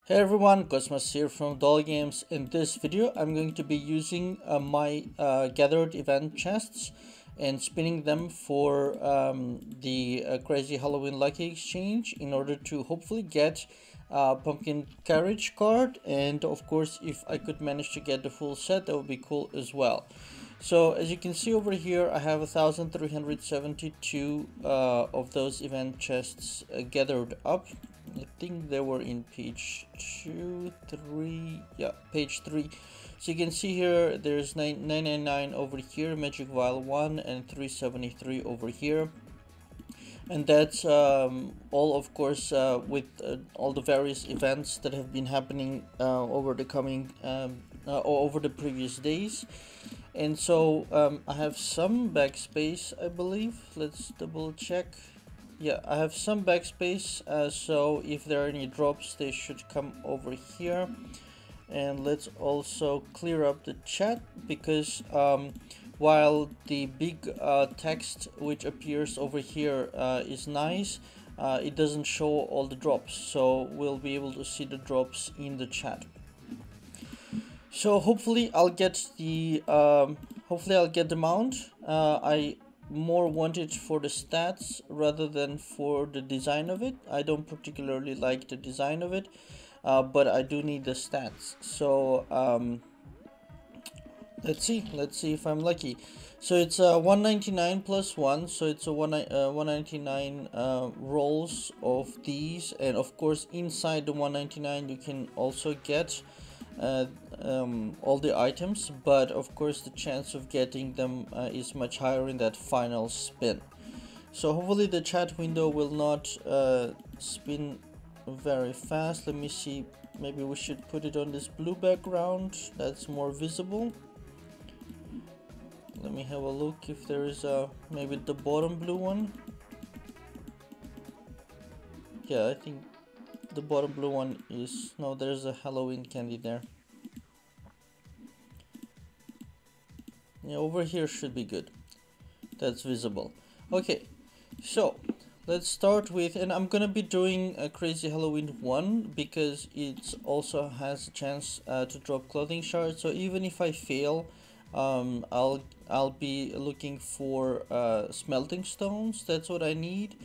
Hey everyone, Cosmos here from Doll Games. In this video, I'm going to be using my gathered event chests and spinning them for the Crazy Halloween Lucky Exchange in order to hopefully get Pumpkin Carriage card. And of course, if I could manage to get the full set, that would be cool as well. So as you can see over here, I have 1,372 of those event chests gathered up. I think they were in page 2, 3, yeah, page 3. So you can see here, there's 999 over here, Magic Vial 1, and 373 over here. And that's all, of course, with all the various events that have been happening over the over the previous days. And so I have some backspace, I believe. Let's double check. Yeah, I have some backspace, so if there are any drops, they should come over here. And let's also clear up the chat, because while the big text which appears over here is nice, it doesn't show all the drops, so we'll be able to see the drops in the chat. So hopefully I'll get the mount. I more want it for the stats rather than for the design of it. I don't particularly like the design of it, but I do need the stats. So let's see if I'm lucky. So it's 199 plus 1, so it's a 199 rolls of these, and of course inside the 199 you can also get all the items, but of course the chance of getting them is much higher in that final spin. So hopefully the chat window will not spin very fast. Let me see, maybe we should put it on this blue background, that's more visible. Let me have a look if there is maybe the bottom blue one. Yeah, I think the bottom blue one is, no, there's a Halloween candy there. Yeah, over here should be good. That's visible. Okay, so let's start with, and I'm gonna be doing a Crazy Halloween 1 because it also has a chance to drop clothing shards. So even if I fail, I'll be looking for smelting stones. That's what I need.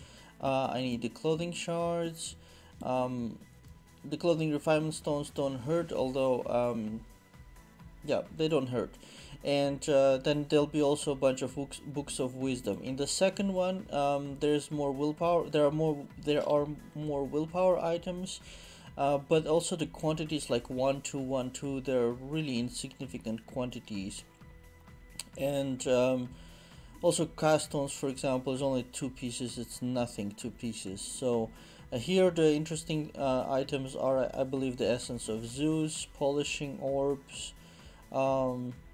I need the clothing shards. The clothing refinement stones don't hurt, although yeah, they don't hurt. And then there'll be also a bunch of books of wisdom. In the second one, there's more willpower. There are more willpower items, but also the quantities like 1, 2, 1, 2. They're really insignificant quantities. And also cast stones, for example, is only 2 pieces. It's nothing, 2 pieces. So here the interesting items are, I believe, the essence of Zeus, polishing orbs,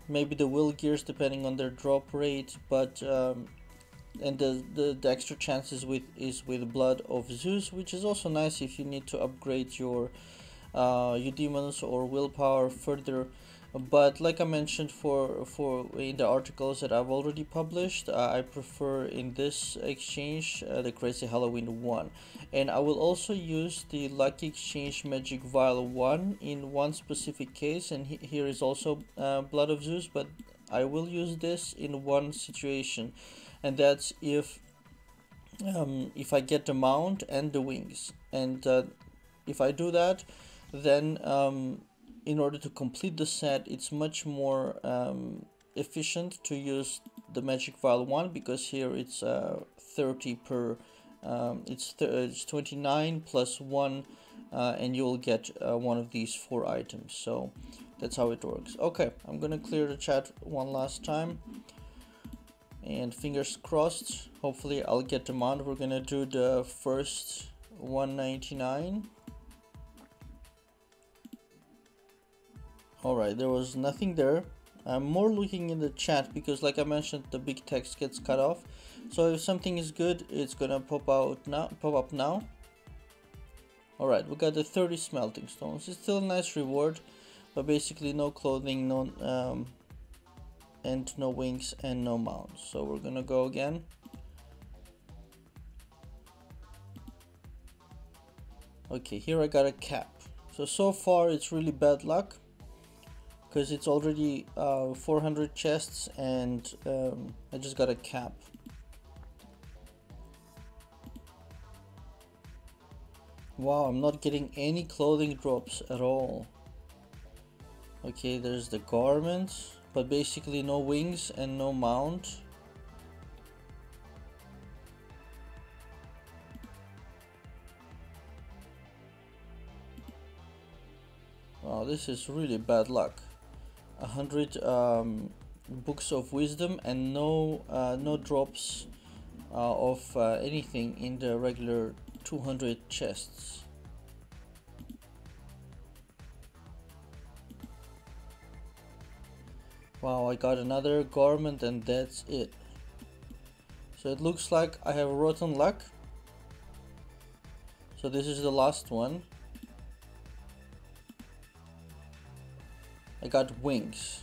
maybe the will gears depending on their drop rate, but and the extra chances is with blood of Zeus, which is also nice if you need to upgrade your demons or willpower further. But like I mentioned, for in the articles that I've already published, I prefer in this exchange the Crazy Halloween 1, and I will also use the Lucky Exchange Magic Vial 1 in one specific case, and here is also Blood of Zeus, but I will use this in one situation, and that's if I get the mount and the wings, and if I do that, then in order to complete the set, it's much more efficient to use the Magic Vial 1, because here it's 30 per, it's 29 plus 1, and you'll get one of these 4 items. So that's how it works. Okay, I'm gonna clear the chat one last time, and fingers crossed, hopefully I'll get the mount. We're gonna do the first 199. Alright, there was nothing there. I'm more looking in the chat because, like I mentioned, the big text gets cut off. So if something is good, it's gonna pop up now. Alright, we got the 30 smelting stones. It's still a nice reward, but basically no clothing, no and no wings and no mount. So we're gonna go again. Okay, here I got a cap. So far it's really bad luck, because it's already 400 chests and I just got a cap. Wow, I'm not getting any clothing drops at all. Okay, there's the garments, but basically no wings and no mount. Wow, this is really bad luck. 100 books of wisdom and no drops of anything in the regular 200 chests. Wow, I got another garment and that's it. So it looks like I have rotten luck. So this is the last one. I got wings.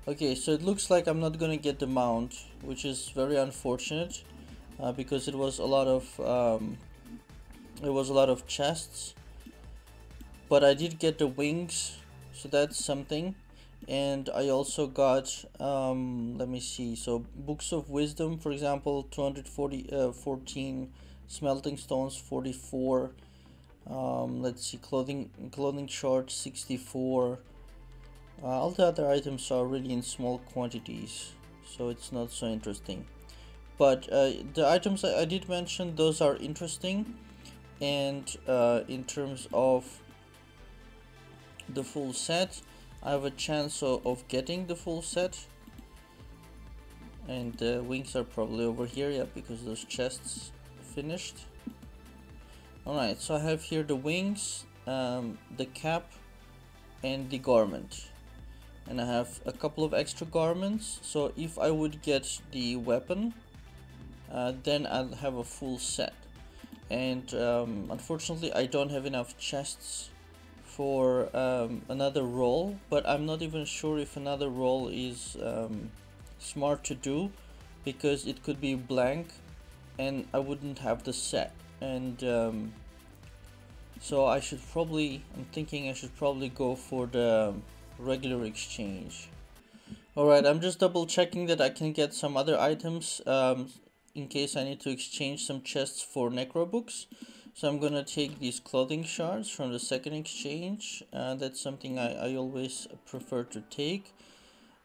Okay, so it looks like I'm not gonna get the mount, which is very unfortunate, because it was a lot of chests. But I did get the wings, so that's something. And I also got let me see, so books of wisdom, for example, 14 smelting stones, 44. Let's see, clothing short, 64. All the other items are really in small quantities, so it's not so interesting. But the items I did mention, those are interesting. And in terms of the full set, I have a chance of getting the full set. And the wings are probably over here, yeah, because those chests finished. Alright, so I have here the wings, the cap, and the garment. And I have a couple of extra garments, so if I would get the weapon, then I'll have a full set. And unfortunately I don't have enough chests for another roll, but I'm not even sure if another roll is smart to do, because it could be blank and I wouldn't have the set. And so I'm thinking I should probably go for the regular exchange. Alright, I'm just double checking that I can get some other items in case I need to exchange some chests for necro books. So I'm gonna take these clothing shards from the second exchange. That's something I always prefer to take.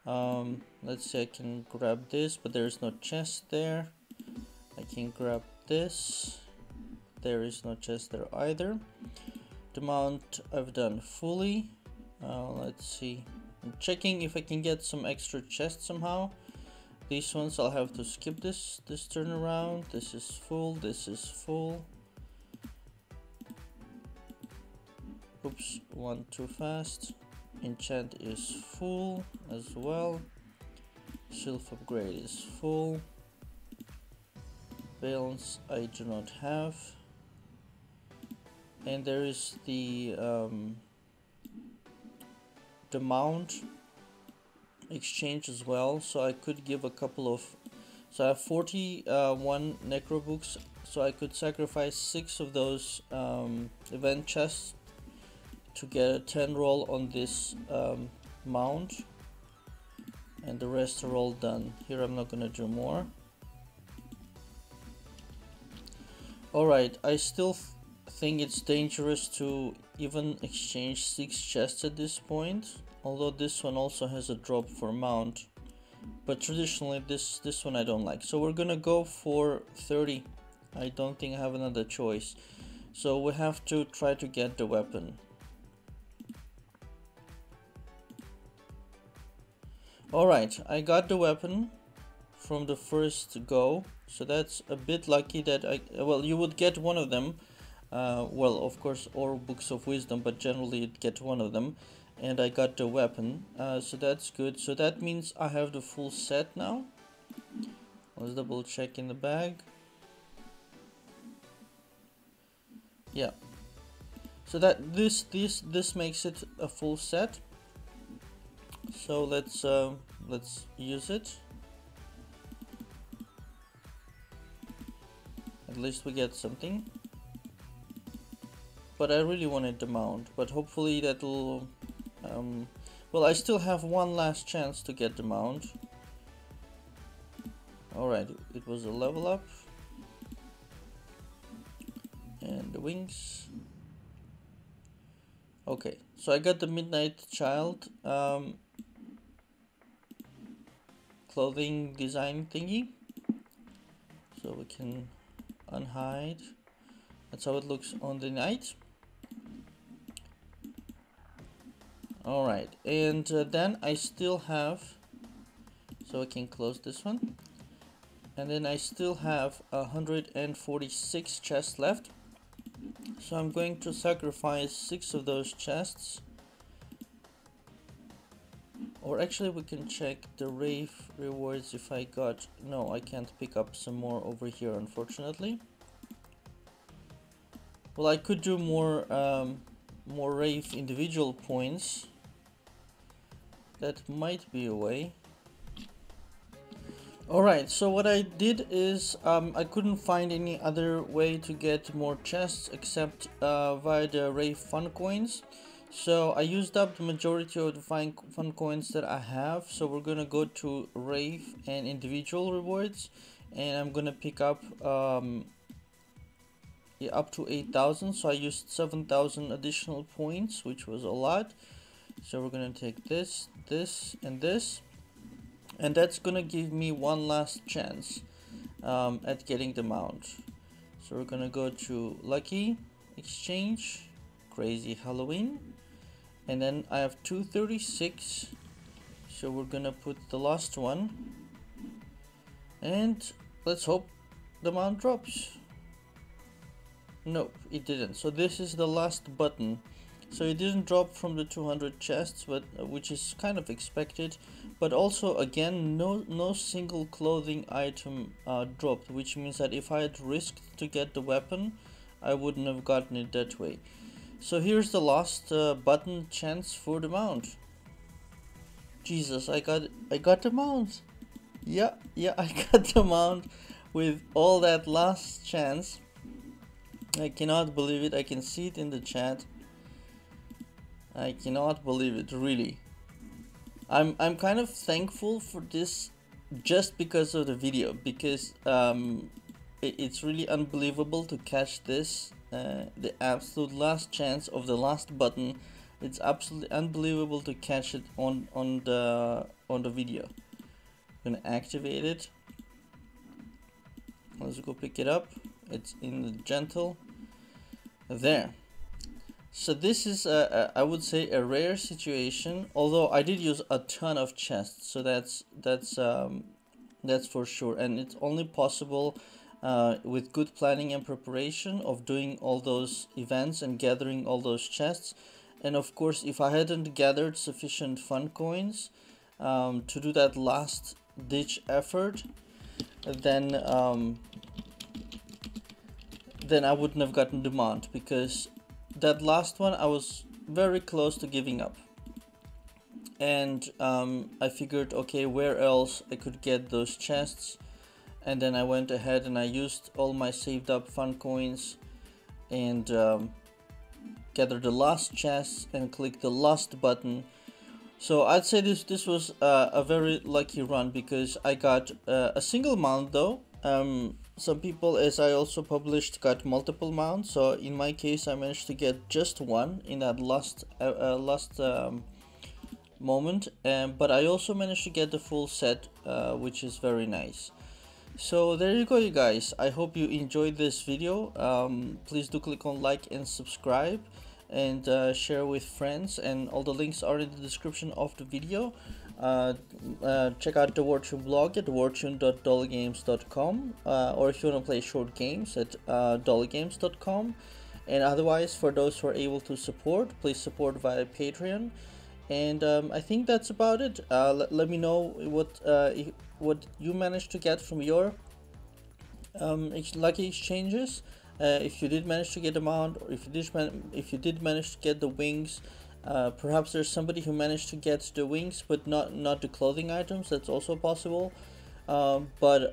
Let's say I can grab this, but there is no chest there. I can grab this. There is no chest there either. The mount I've done fully. Let's see. I'm checking if I can get some extra chests somehow. These ones I'll have to skip this turn around. This is full. This is full. Oops, one too fast. Enchant is full as well. Sylph upgrade is full. Balance I do not have. And there is the mount exchange as well, so I could give a couple of, so I have 41 necro books, so I could sacrifice 6 of those event chests to get a 10 roll on this mount, and the rest are all done. Here I'm not gonna do more. Alright, I still think it's dangerous to even exchange 6 chests at this point, although this one also has a drop for mount, but traditionally this one I don't like. So we're gonna go for 30. I don't think I have another choice, so we have to try to get the weapon. Alright, I got the weapon from the first go, so that's a bit lucky that well, you would get one of them. Well, of course, or books of wisdom, but generally you'd get one of them. And I got the weapon, so that's good. So that means I have the full set now. Let's double check in the bag. Yeah. So that this makes it a full set. So let's use it. At least we get something. but I really wanted the mount, but hopefully that'll well, I still have one last chance to get the mount. Alright, it was a level up. And the wings. Okay, so I got the Midnight Child clothing design thingy. So we can unhide. That's how it looks on the night. Alright, and then I still have, so I can close this one. And then I still have 146 chests left. So I'm going to sacrifice 6 of those chests. Or actually we can check the rave rewards if I got, no, I can't pick up some more over here unfortunately. Well, I could do more rave individual points. That might be a way. Alright, so what I did is I couldn't find any other way to get more chests except via the Rave Fun Coins. So I used up the majority of the fun coins that I have. So we're gonna go to Rave and individual rewards, and I'm gonna pick up yeah, up to 8,000. So I used 7,000 additional points, which was a lot. So we're gonna take this, this, and this. And that's gonna give me one last chance at getting the mount. So we're gonna go to Lucky, Exchange, Crazy Halloween, and then I have 236. So we're gonna put the last one, and let's hope the mount drops. Nope, it didn't. So this is the last button. So it didn't drop from the 200 chests, but which is kind of expected. But also again, no single clothing item dropped, which means that if I had risked to get the weapon, I wouldn't have gotten it that way. So here's the last button chance for the mount. Jesus, I got the mount. Yeah, I got the mount with all that last chance. I cannot believe it. I can see it in the chat. I cannot believe it, really. I'm kind of thankful for this just because of the video, because it's really unbelievable to catch this, the absolute last chance of the last button. It's absolutely unbelievable to catch it on the video. I'm gonna activate it. Let's go pick it up. It's in the gentle. There. So this is I would say a rare situation, although I did use a ton of chests, so that's for sure, and it's only possible with good planning and preparation of doing all those events and gathering all those chests. And of course, if I hadn't gathered sufficient fun coins to do that last ditch effort, then I wouldn't have gotten the mount, because that last one I was very close to giving up. And I figured, okay, where else I could get those chests, and then I went ahead and I used all my saved up fun coins and gathered the last chest and clicked the last button. So I'd say this was a very lucky run, because I got a single mount though. Some people, as I also published, got multiple mounts. So in my case, I managed to get just one in that last moment. But I also managed to get the full set, which is very nice. So there you go, you guys. I hope you enjoyed this video. Please do click on like and subscribe, and share with friends, and all the links are in the description of the video. Check out the Wartune blog at wartune.dollygames.com, or if you want to play short games at dollygames.com. And otherwise, for those who are able to support, please support via Patreon. And I think that's about it. Let me know what you managed to get from your lucky exchanges. If you did manage to get the mount, or if you did manage to get the wings. Perhaps there's somebody who managed to get the wings but not the clothing items. That's also possible. But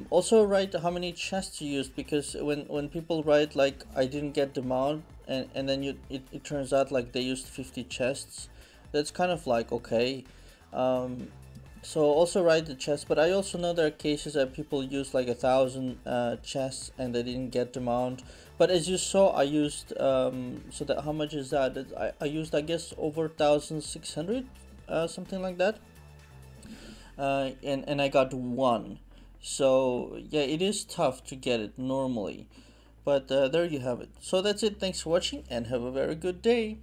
also write how many chests you used, because when people write like I didn't get the mount and then it turns out like they used 50 chests. That's kind of like okay. So also write the chest, but I also know there are cases that people use like 1,000 chests and they didn't get the mount. But as you saw, I used so that how much is that? I used, I guess, over 1,600, something like that. And I got one. So yeah, it is tough to get it normally. But there you have it. So that's it. Thanks for watching and have a very good day.